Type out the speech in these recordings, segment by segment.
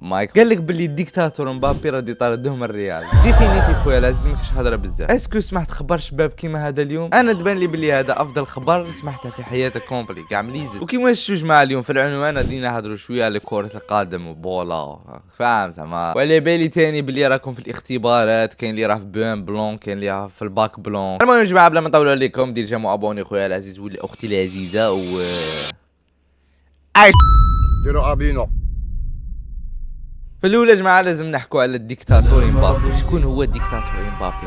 مايك قال لك باللي الديكتاتور مبابي راه يطردهم الريال ديفينيتيف خويا لازم ماكش هضره بزاف. اسكو سمعت خبر شباب كيما هذا اليوم؟ انا تبان لي باللي هذا افضل خبر سمعته في حياتك كومبلي كاع مليزي. وكيما شفتوا جماعه اليوم في العنوان غادي نهضروا شويه على كره القدم وبولا فاهم زعما. وعلى بالي تاني باللي راكم في الاختبارات، كاين اللي راه في بوان بلون كاين اللي راه في الباك بلون. المهم يا جماعه بلا ما نطول عليكم دير جامو ابوني خويا العزيز ولا اختي العزيزه و ديروا ابينو. في الاولى يا جماعه لازم نحكوا على الديكتاتور مبابي. شكون هو الديكتاتور مبابي؟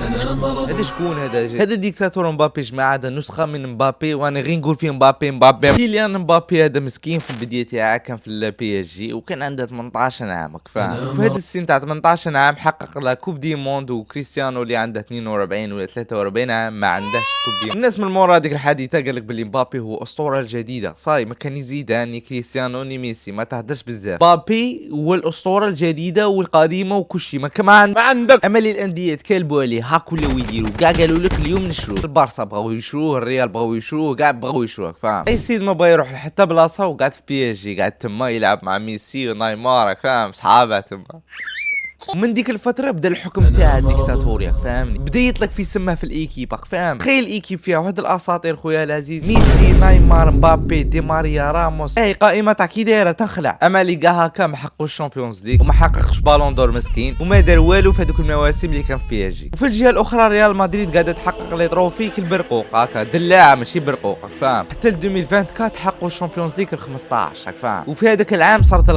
هذا شكون هذا الديكتاتور مبابي جماعه؟ هذا نسخه من مبابي وانا غير نقول فيه مبابي. كيليان مبابي هذا مسكين في البدايه تاعه كان في البي اس جي وكان عنده 18 عام فاهم. وفي هذا السن تاع 18 عام حقق لا كوب دي موند، وكريستيانو اللي عنده 42 ولا 43 عام ما عندهش كوب دي. الناس من مورا هذيك الحادثه قال لك باللي مبابي هو اسطوره الجديده صاي، ما كان يزيدان ني كريستيانو ني ميسي، ما تهدرش بزاف. مبابي هو الاسطوره الجديده والقديمه وكلشي ما عندك امل الانديه تكلبوا عليه هاك ولاو يديروا كاع. قالوا لك اليوم نشروه، البارسا بغاو يشروه، الريال بغاو يشروه، كاع بغاو يشروه فاهم. اي سيد ما بغى يروح لحتى بلاصه وقعد في بي اس جي قاعد تما يلعب مع ميسي ونايمار فاهم صحابه تما. ومن ديك الفتره بدا الحكم تاع الديكتاتوريا فاهمني، بدا يطلق في سمه في الايكيب فاهم. تخيل الايكيب فيها واحد الاساطير خويا العزيز، ميسي نايمار مبابي دي ماريا راموس. اي قائمه تاع كي دايره تنخلع. اما اللي كاع هكا ما حققوش الشامبيونز ليغ وما حققش بالون دور مسكين وما دار والو في هذوك المواسم اللي كان في بي اس جي. وفي الجهه الاخرى ريال مدريد قاعده تحقق لي تروفي كالبرقوق هكا دلاعه ماشي برقوق فاهم. حتى ل 2024 حققوا الشامبيونز ليغ ال 15 فاهم. وفي هذاك العام صارت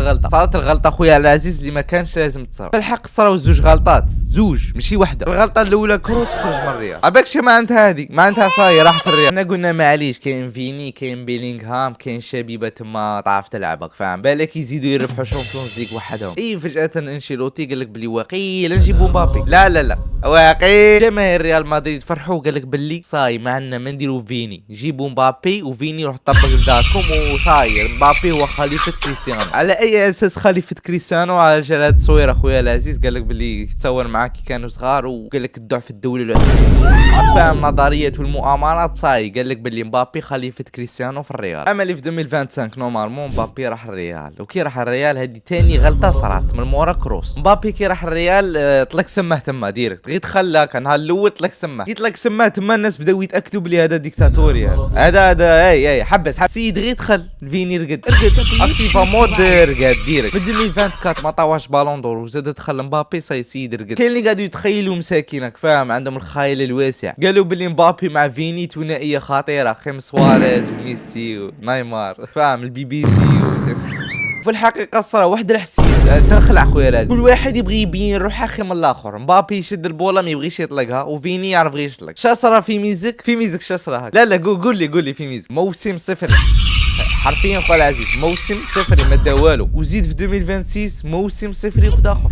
الغلطه خويا العزيز اللي ما كانش لازم تصير. في الحق صراو زوج غلطات، زوج ماشي وحده. الغلطه الاولى كروس خرج من الريال، عباكش معناتها هذه معناتها صاي راحت الريال. احنا قلنا معليش كاين فيني كاين بيلينغهام كاين شبيبه تما تعرف تلعبك فاهم، بالك يزيدوا يربحوا شامبيونز ليغ وحدهم. اي فجاه انشيلوتي قال لك بلي واقيلا نجيبوا مبابي. لا واقيلا جماهير ريال مدريد فرحوا قال لك بلي صاي ما عندنا ما نديروا فيني، جيبوا مبابي وفيني يروح طبق لداركم وصاير. مبابي هو خليفه كريستيانو. على اي اساس خليفه كريستيانو؟ على جال هاد التصويره خويا العزيز قال لك بلي يتصور معاك كي كانوا صغار وقال لك الضعف الدولي العثماني فاهم. نظريه والمؤامرات صاي قال لك بلي مبابي خليفه كريستيانو في الريال. اما اللي في 2025 نورمالمون مبابي راح الريال. وكي راح الريال هذه ثاني غلطه صرات من مورا كروس. مبابي كي راح الريال طلق سماه تما ديريكت غير تخلى كان نهار الاول طلق سماه كي طلق سماه تما الناس بداو يتاكدوا بلي هذا ديكتاتوري هذا اي حبس سيد غير دخل فيني رقد اكتيفا مود رقد ديريكت. من 2024 ما طواش بالون دور وزاد دخل مبابي سيد رقد. كاين اللي قاعدوا يتخيلوا مساكينك فاهم عندهم الخيال الواسع، قالوا باللي مبابي مع فيني ثنائيه خطيره خيم سواريز وميسي ونايمار فاهم البي بي سي في الحقيقه صرا واحد الحسين تنخلع خويا لازم كل واحد يبغي يبين روحه خير من الاخر. مبابي يشد البوله ما يبغيش يطلقها وفيني يعرف غير يشلق. شا صرا في ميزك شا صرا هكا؟ لا قول لي في ميزك موسم صفري حرفيا خويا العزيز موسم صفري ما دا والو. وزيد في 2026 موسم صفري واحد اخر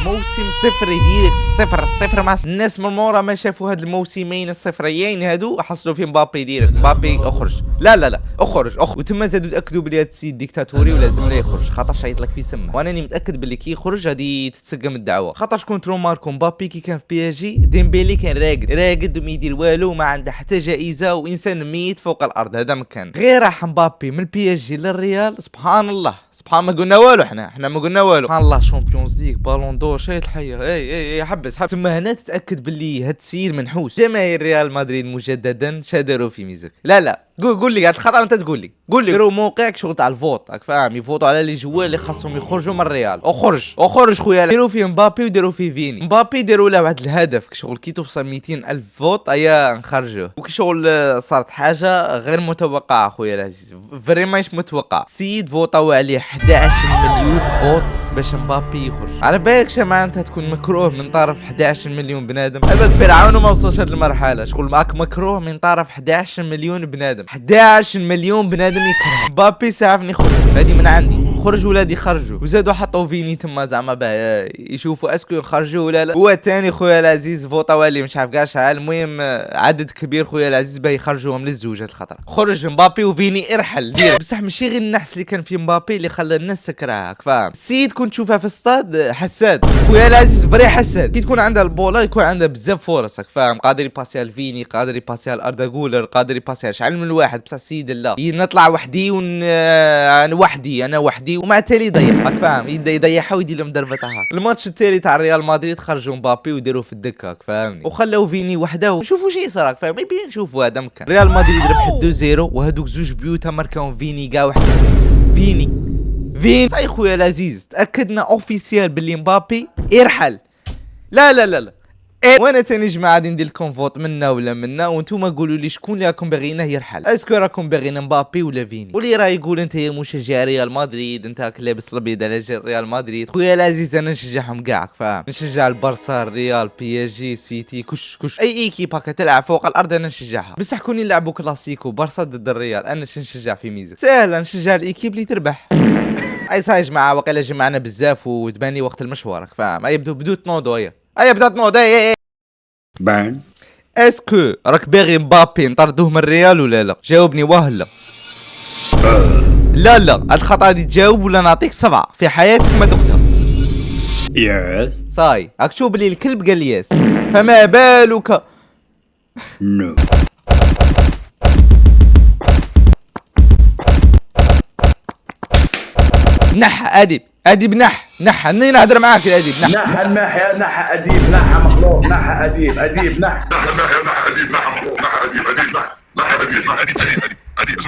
موسم صفري ديريكت الصفر مع الناس من مورا ما شافوا هاد الموسمين الصفريين هادو حصلوا في مبابي ديريكت. مبابي اخرج لا اخرج وتما زادوا تاكدوا بلي هاد السيد ديكتاتوري ولازم لا يخرج خاطر يطلق في سمه. وانا متاكد بلي كي يخرج غادي تتسقم الدعوه خاطر شكون تروماركو مبابي كي كان في بي اس جي ديمبيلي كان راقد وما يدير والو وما عنده حتى جائزه وانسان ميت فوق الارض. هذا مكان غير راح مبابي من البي اس جي للريال سبحان الله ما قلنا والو احنا ما قلنا والو سبحان الله. شامبيونز ليغ بالون دور شي الحيه اي حبس تما هنا تتاكد باللي هاد السيد منحوس. جماهير ريال مدريد مجددا شادروا في ميزك. لا قول لي قاعد خطر انت تقول لي ديروا موقعك شغل تاع الفوت راك فاهم يفوتوا على لي جوال اللي خاصهم يخرجوا من الريال. اخرج خويا ديروا فيه مبابي وديروا فيه فيني. مبابي ديروا له واحد الهدف شغل كي توصل 200 الف فوت ايا نخرجوه. وكشغل صارت حاجه غير متوقعه خويا العزيز فريمون ماهيش متوقع. سيد فوطاو عليه 11 مليون فوت باش مبابي يخرج. على بالك شمع انت تكون مكروه من طرف 11 مليون بنادم؟ ابد فرعون ما وصلش هذه المرحله شغل معك مكروه من طرف 11 مليون بنادم. 11 مليون بنادم يكره مبابي ساعفني خرج هذه من عندي خرج ولادي خرجوا وزادوا حطوا فيني تما زعما باه يشوفوا اسكو يخرجوا ولا لا. هو الثاني خويا العزيز فوطا اللي مش عارف كاع شحال. المهم عدد كبير خويا العزيز باه يخرجوهم للزوج هاد الخطره. خرج مبابي وفيني ارحل دير. بصح ماشي غير النحس اللي كان في مبابي اللي خلى الناس تكرهك فاهم. السيد كنت تشوفها في الصاد حساد خويا العزيز فري حساد. كي تكون عندها البوله يكون عندها بزاف فرصك فاهم. قادر يباسيها لفيني، قادر يباسيها لاردا جولر، قادر يباسيها شحال من الواحد. بصح السيد لا نطلع وحدي انا وحدي ومع التالي يضيعك فاهم. يبدا يضيعها ويدير لهم ضربه هاك. الماتش التالي تاع ريال مدريد خرجوا مبابي وديروا في الدكه فاهمني وخلاو فيني وحده وشوفوا شي يصير فاهم. يبين نشوفوا هذا مكان. ريال مدريد ربح 2-0 وهذوك زوج بيوتها ماركاو فيني كاع وحده. فيني صاي خويا العزيز تاكدنا اوفيسيال باللي مبابي يرحل. لا وانا تاني جماعه غادي ندير لكم فوت منا ولا منا وانتم قولوا لي شكون اللي راكم باغينه يرحل. اسكو راكم باغيين مبابي ولا فيني؟ واللي راه يقول انت يا مشجع ريال مدريد انت راك لابس الابيض على ريال مدريد. خويا العزيز انا نشجعهم كاع فاهم. نشجع البارسا، الريال، بي اس جي، سيتي، كش اي ايكيب هكا تلعب فوق الارض انا نشجعها. بصح كون يلعبوا كلاسيكو بارسا ضد الريال انا نشجع في ميزه سهله. نشجع الايكيب اللي تربح. اي صاي يا جماعه واقيلا جمعنا بزاف وتباني وقت المشوار فاهم. اي بدو تنوضوا اي بدات تنوض بان. اسكو راك باغي مبابي نطردوه من الريال ولا لا؟ جاوبني واه لا. لا هاد الخطأ دي تجاوب ولا نعطيك 7 في حياتك ما دقتها. يس. صاي راك تشوف بلي الكلب قال ياس فما بالك. نو. نح اديب نح اني نهضر معاك يا اديب نح الماح يا نح اديب نح مخلوق نح اديب نح نح اديب نح مخلوق نح اديب نح اديب نح اديب نح اديب